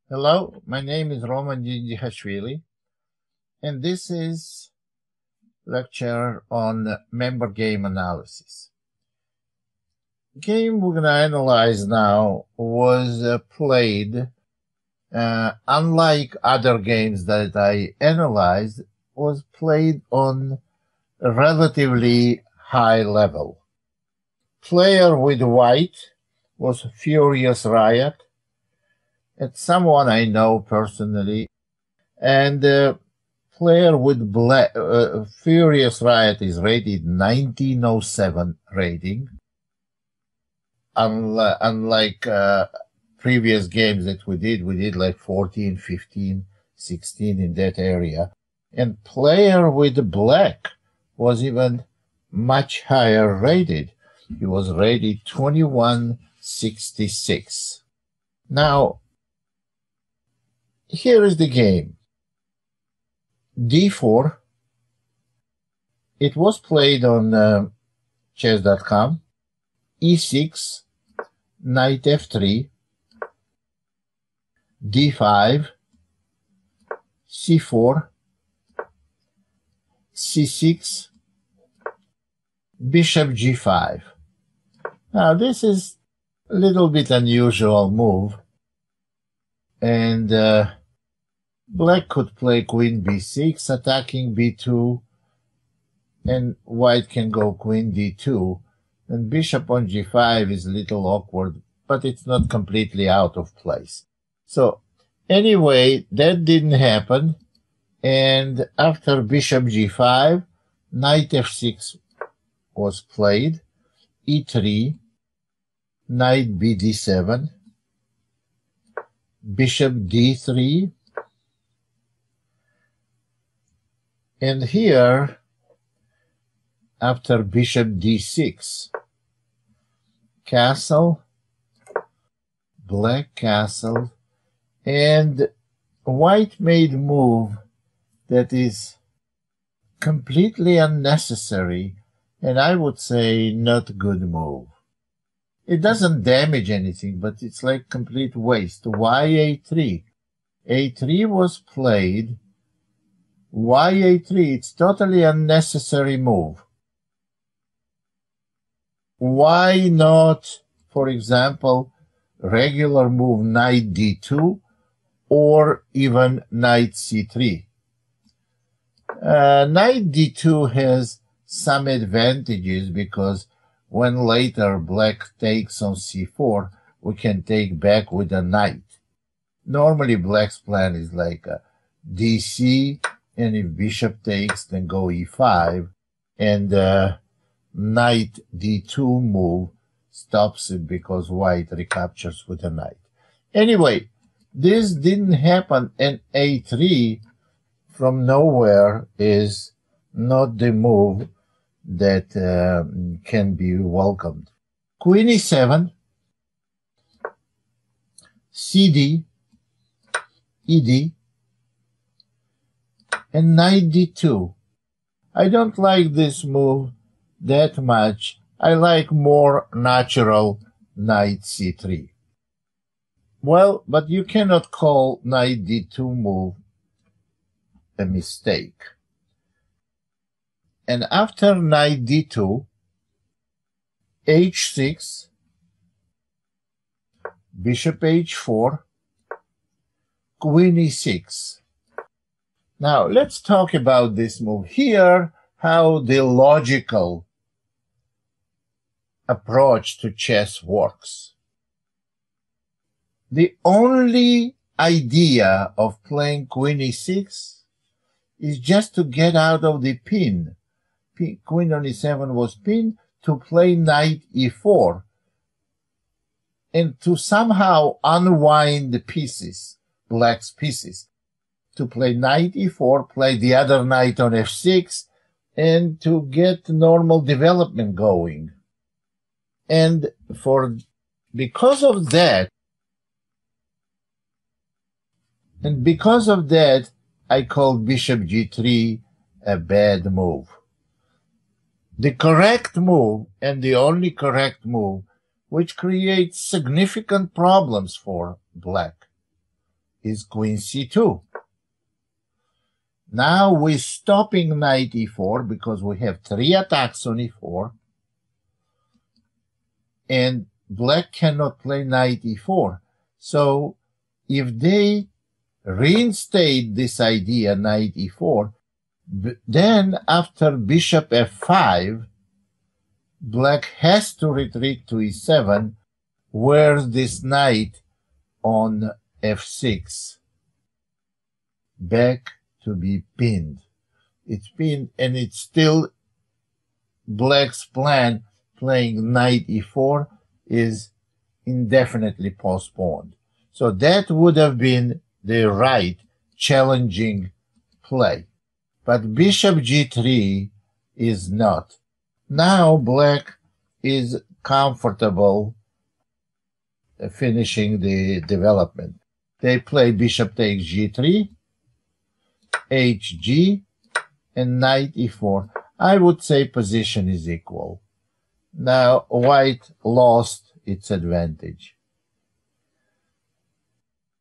Hello, my name is Roman Djihashvili, and this is lecture on member game analysis. Game we're going to analyze now was played, unlike other games that I analyzed, was played on a relatively high level. Player with white was Furious Riot, it's someone I know personally, and player with black, Furious Riot is rated 1907 rating. Unlike previous games that we did like 14, 15, 16 in that area. And player with black was even much higher rated. He was rated 2166. Now, here is the game. D4. It was played on chess.com. E6, knight f3, d5, c4, c6, bishop g5. Now this is a little bit unusual move, and black could play queen b6, attacking b2, and white can go queen d2. And bishop on g5 is a little awkward, but it's not completely out of place. So anyway, that didn't happen. And after bishop g5, knight f6 was played, e3, knight bd7, bishop d3, and here, after bishop d6, castle, black castle, and white made a move that is completely unnecessary, and I would say not a good move. It doesn't damage anything, but it's like complete waste. Why a3? a3 was played. Why a3? It's totally unnecessary move. Why not, for example, regular move knight d2 or even knight c3? Knight d2 has some advantages because when later black takes on c4, we can take back with a knight. Normally black's plan is like a dc, and if bishop takes, then go e5, and knight d2 move stops it because white recaptures with a knight. Anyway, this didn't happen, and a3 from nowhere is not the move that can be welcomed. Queen e7, cd, ed, and knight d2. I don't like this move that much. I like more natural knight c3. Well, but you cannot call knight d2 move a mistake. And after knight d2, h6, bishop h4, queen e6. Now, let's talk about this move here, how the logical approach to chess works. The only idea of playing queen e6 is just to get out of the pin. Queen on e7 was pinned, to play knight e4 and to somehow unwind the pieces, black's pieces. To play knight e4, play the other knight on f6, and to get normal development going. And because of that, I call bishop g3 a bad move. The correct move, and the only correct move, which creates significant problems for black, is queen c2. Now we're stopping knight e4 because we have 3 attacks on e4, and black cannot play knight e4. So if they reinstate this idea, knight e4, then after bishop f5, black has to retreat to e7, where this knight on f6 back to be pinned. It's pinned, and it's still black's plan. Playing knight e4 is indefinitely postponed. So that would have been the right challenging play. But bishop g3 is not. Now black is comfortable finishing the development. They play bishop takes g3, hg, and knight e4. I would say position is equal. Now white lost its advantage.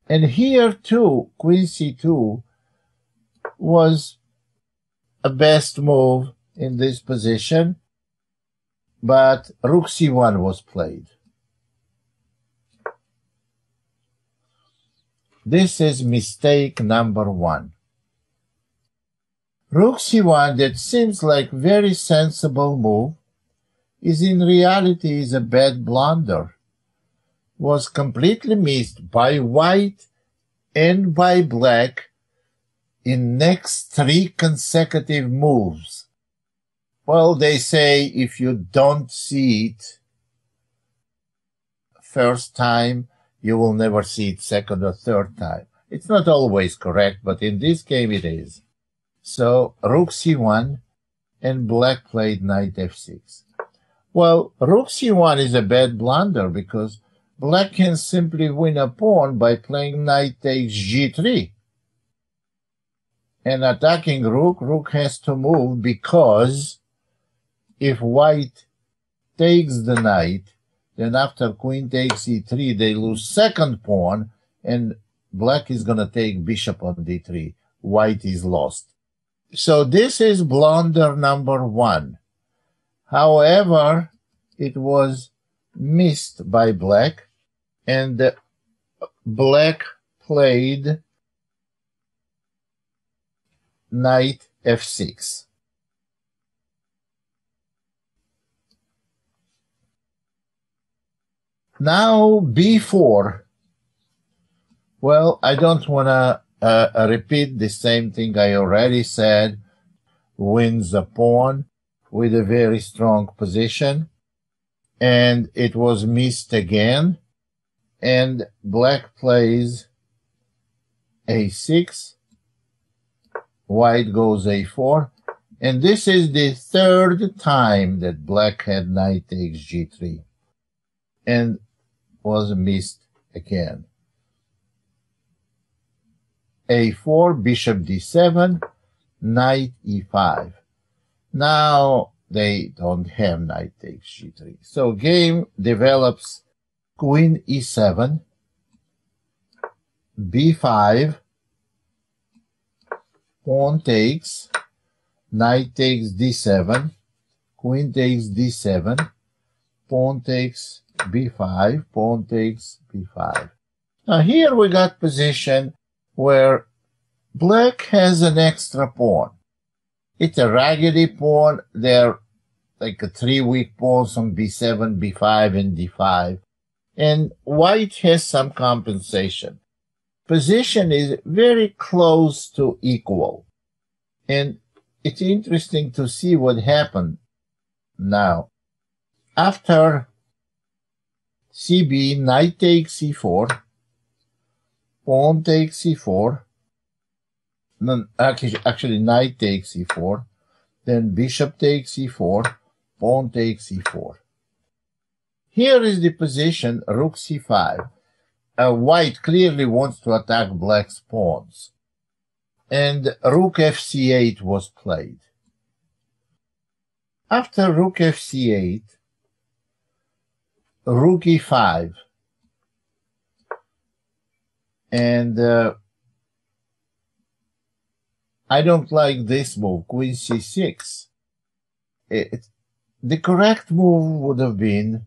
And here too, queen c2 was a best move in this position, but rook c1 was played. This is mistake number 1. Rook c1, that seems like very sensible move, is in reality is a bad blunder. Was completely missed by white and by black in next 3 consecutive moves. Well, they say if you don't see it first time, you will never see it second or third time. It's not always correct, but in this game it is. So rook c1, and black played knight f6. Well, rook c1 is a bad blunder because black can simply win a pawn by playing knight takes g3. And attacking rook, rook has to move, because if white takes the knight, then after queen takes e3, they lose second pawn, and black is going to take bishop on d3. White is lost. So this is blunder number 1. However, it was missed by black, and black played knight f6. Now b4. Well, I don't want to repeat the same thing I already said. Wins a pawn with a very strong position, and it was missed again, and black plays a6, white goes a4, and this is the 3rd time that black had knight takes g3 and was missed again. a4, bishop d7, knight e5. Now they don't have knight takes g3. So game develops queen e7, b5, pawn takes, knight takes d7, queen takes d7, pawn takes b5, pawn takes b5. Now here we got position where black has an extra pawn. It's a raggedy pawn. They're like 3 weak pawns on b7, b5, and d5. And white has some compensation. Position is very close to equal. And it's interesting to see what happened now. After cb, knight takes c4, pawn takes c4, no, actually knight takes e4, then bishop takes e4, pawn takes e4. Here is the position, rook c5. White clearly wants to attack black's pawns, and rook fc8 was played. After rook fc8, rook e5, And I don't like this move, queen c6. The correct move would have been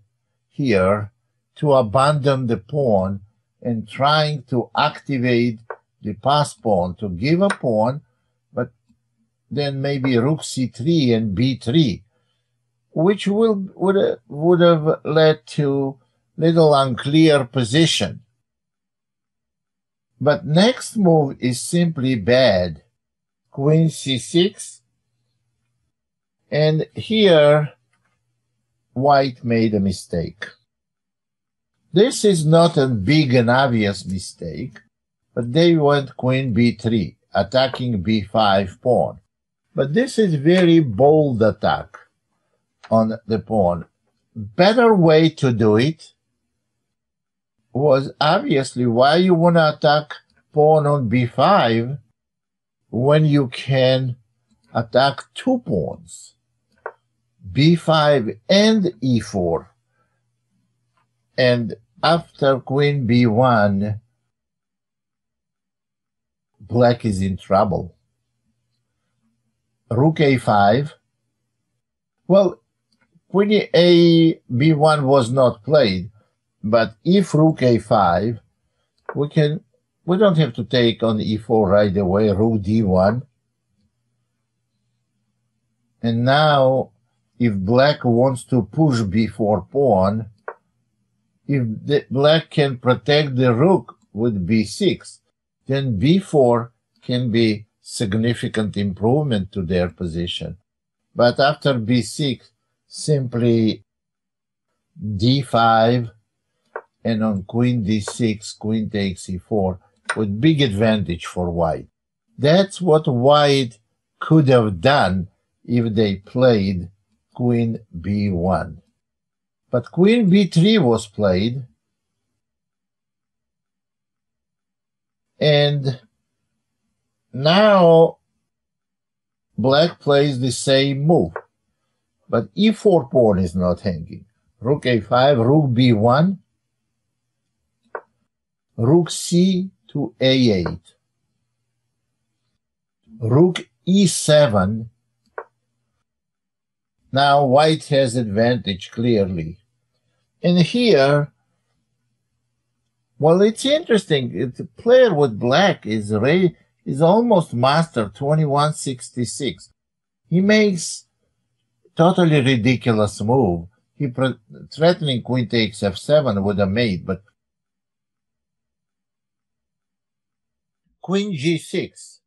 here to abandon the pawn and trying to activate the pass pawn to give a pawn, but then maybe rook c3 and b3, which would have led to little unclear position. But next move is simply bad. Queen c6, and here white made a mistake. This is not a big and obvious mistake, but they went queen b3, attacking b5 pawn. But this is very bold attack on the pawn. Better way to do it was obviously why you want to attack pawn on b5 when you can attack two pawns, b5 and e4. And after queen b1, black is in trouble. Rook a5. Well, queen a b1 was not played, but if rook a5, we don't have to take on e4 right away, rook d1. And now, if black wants to push b4 pawn, if black can protect the rook with b6, then b4 can be significant improvement to their position. But after b6, simply d5, and on queen d6, queen takes e4, with big advantage for white. That's what white could have done if they played queen b1. But queen b3 was played, and now black plays the same move, but e4 pawn is not hanging. Rook a5, rook b1, rook c to a8, rook e7. Now white has advantage clearly. And here, well, it's interesting. The player with black is almost master 2166. He makes totally ridiculous move. He threatening queen takes f7 with a mate, but queen g6.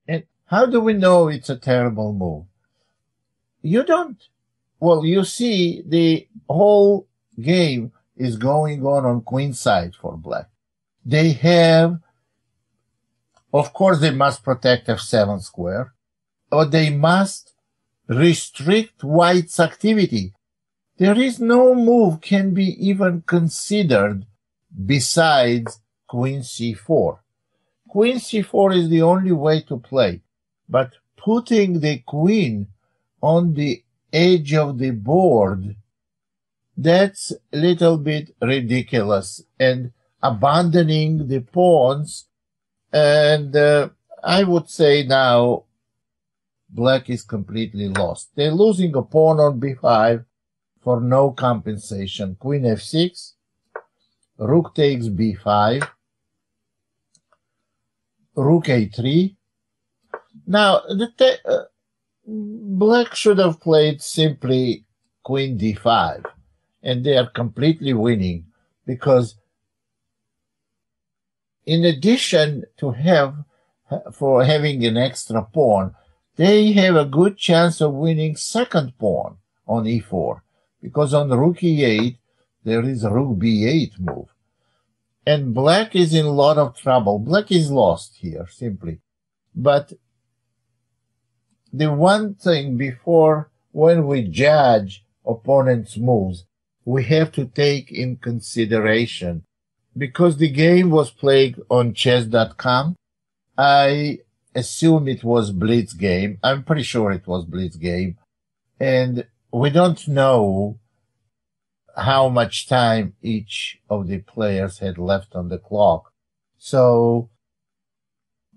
And how do we know it's a terrible move? You don't. Well, you see the whole game is going on queen side for black. They have, of course, they must protect f7 square, or they must restrict white's activity. There is no move can be even considered besides queen c4. Queen c4 is the only way to play, but putting the queen on the edge of the board, that's a little bit ridiculous, and abandoning the pawns. And I would say now black is completely lost. They're losing a pawn on b5 for no compensation. Queen f6, rook takes b5, rook a3. Now, black should have played simply queen d5, and they are completely winning, because in addition to having an extra pawn, they have a good chance of winning second pawn on e4, because on rook e8 there is a rook b8 move, and black is in a lot of trouble. Black is lost here simply. But the one thing before, when we judge opponents' moves, we have to take in consideration, because the game was played on chess.com, I assume it was blitz game. I'm pretty sure it was blitz game. And we don't know how much time each of the players had left on the clock. So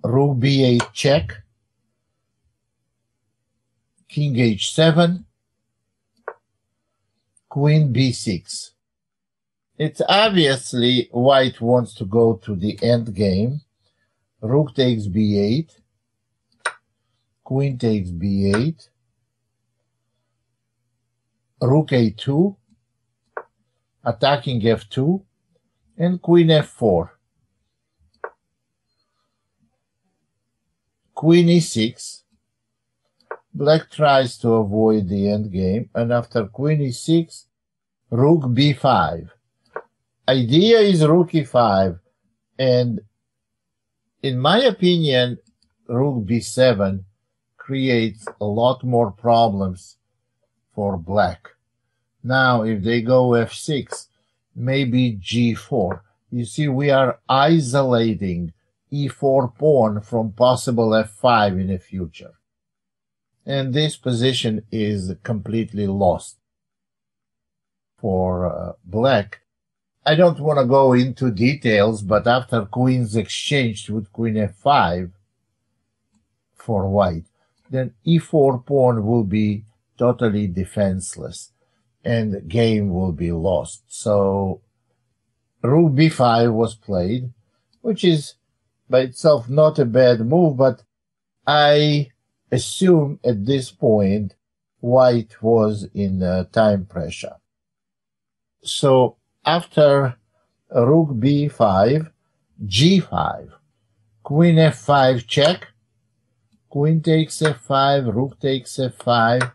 rook b8 check, king h7, queen b6. It's obviously white wants to go to the end game. Rook takes b8, queen takes b8, rook a2, attacking f2, and queen f4. Queen e6. Black tries to avoid the endgame, and after queen e6, rook b5. Idea is rook e5, and in my opinion, rook b7 creates a lot more problems for black. Now, if they go f6, maybe g4. You see, we are isolating e4 pawn from possible f5 in the future. And this position is completely lost for black. I don't want to go into details, but after queens exchanged with queen f5 for white, then e4 pawn will be totally defenseless and the game will be lost. So rook b5 was played, which is by itself not a bad move, but I assume at this point white was in time pressure. So after rook b5, g5, queen f5 check, queen takes f5, rook takes f5,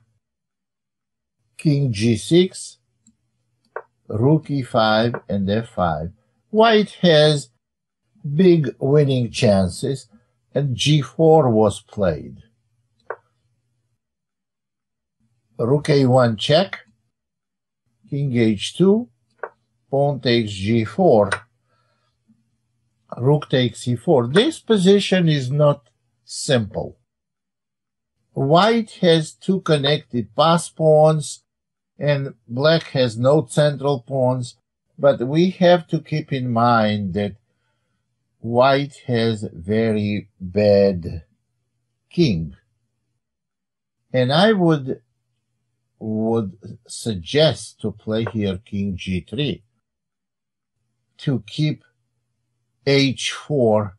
king g6, rook e5, and f5. White has big winning chances, and g4 was played. Rook a1 check, king h2, pawn takes g4, rook takes e4. This position is not simple. White has two connected pass pawns, and black has no central pawns, but we have to keep in mind that white has very bad king. And I would suggest to play here king g3 to keep h4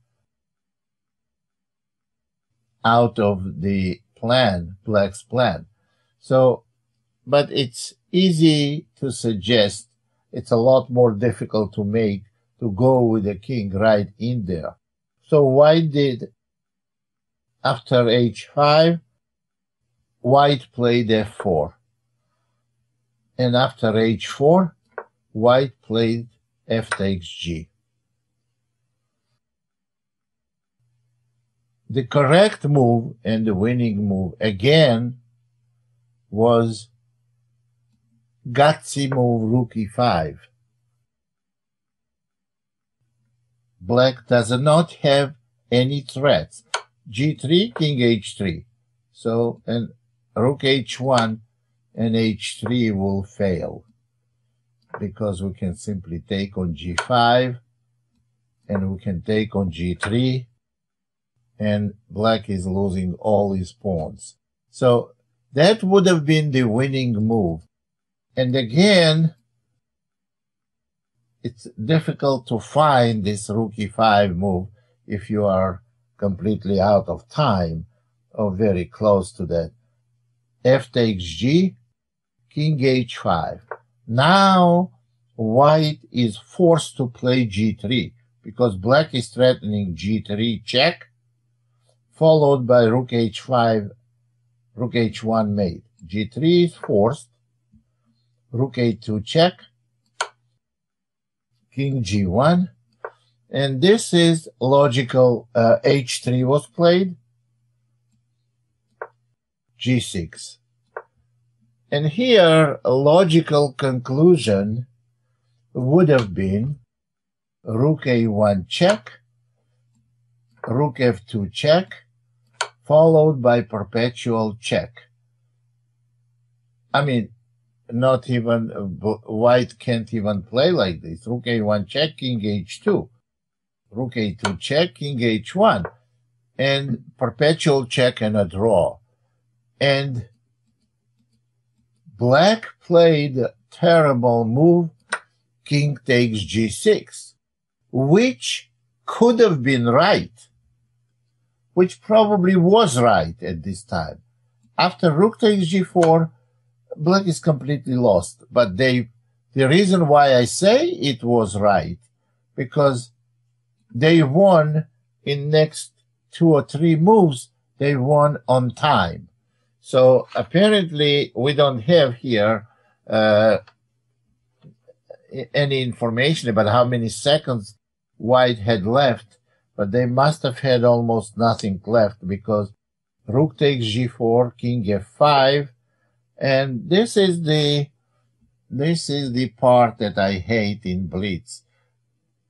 out of the plan, black's plan. So, but it's easy to suggest. It's a lot more difficult to make, to go with the king right in there. So white did, after h5, white played f4. And after h4, white played f takes g. The correct move and the winning move again was gutsy move rook e5. Black does not have any threats. g3, king h3. So, and rook h1 and h3 will fail because we can simply take on g5 and we can take on g3, and black is losing all his pawns. So that would have been the winning move. And again, it's difficult to find this rook e5 move if you are completely out of time or very close to that. F takes g, king h5. Now white is forced to play g3 because black is threatening g3 check, followed by rook h5, rook h1 mate. g3 is forced, rook a2 check, king g1, and this is logical. H3 was played, g6. And here, a logical conclusion would have been rook a1 check, rook f2 check, followed by perpetual check. I mean, not even, white can't even play like this. Rook a1 check, king h2. rook a2 check, king h1, and perpetual check and a draw. And black played a terrible move, king takes g6, which could have been right, which probably was right at this time. After rook takes g4, black is completely lost. But the reason why I say it was right, because they won in next 2 or 3 moves, they won on time. So apparently we don't have here any information about how many seconds white had left, but they must have had almost nothing left, because rook takes g4, king f5, and this is the part that I hate in blitz.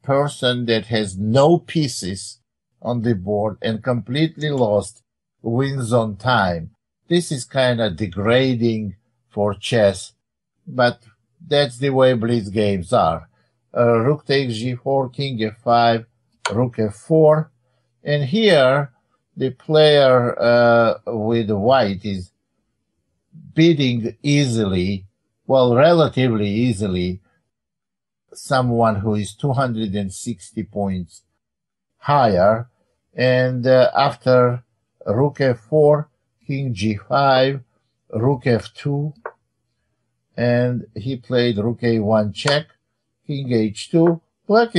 Person that has no pieces on the board and completely lost wins on time. This is kind of degrading for chess, but that's the way blitz games are. Rook takes g4, king f5, rook f4, and here the player with white is beating easily, well, relatively easily, someone who is 260 points higher. And after rook f4, king g5, rook f2, and he played rook a1 check, king h2. Black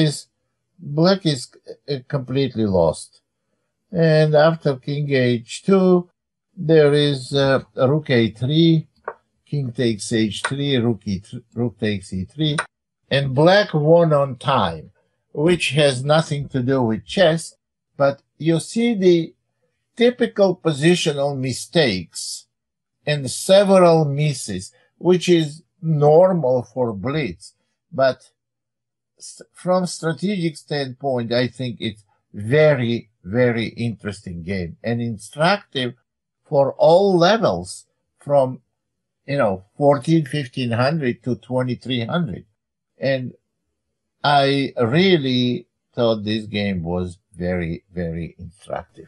is completely lost. And after king h2, there is rook a3, king takes h3, rook takes e3, and black won on time, which has nothing to do with chess, but you see the typical positional mistakes and several misses, which is normal for blitz. But from strategic standpoint, I think it's very, very interesting game and instructive for all levels from, 1500 to 2300. And I really thought this game was very, very instructive.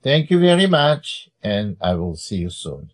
Thank you very much, and I will see you soon.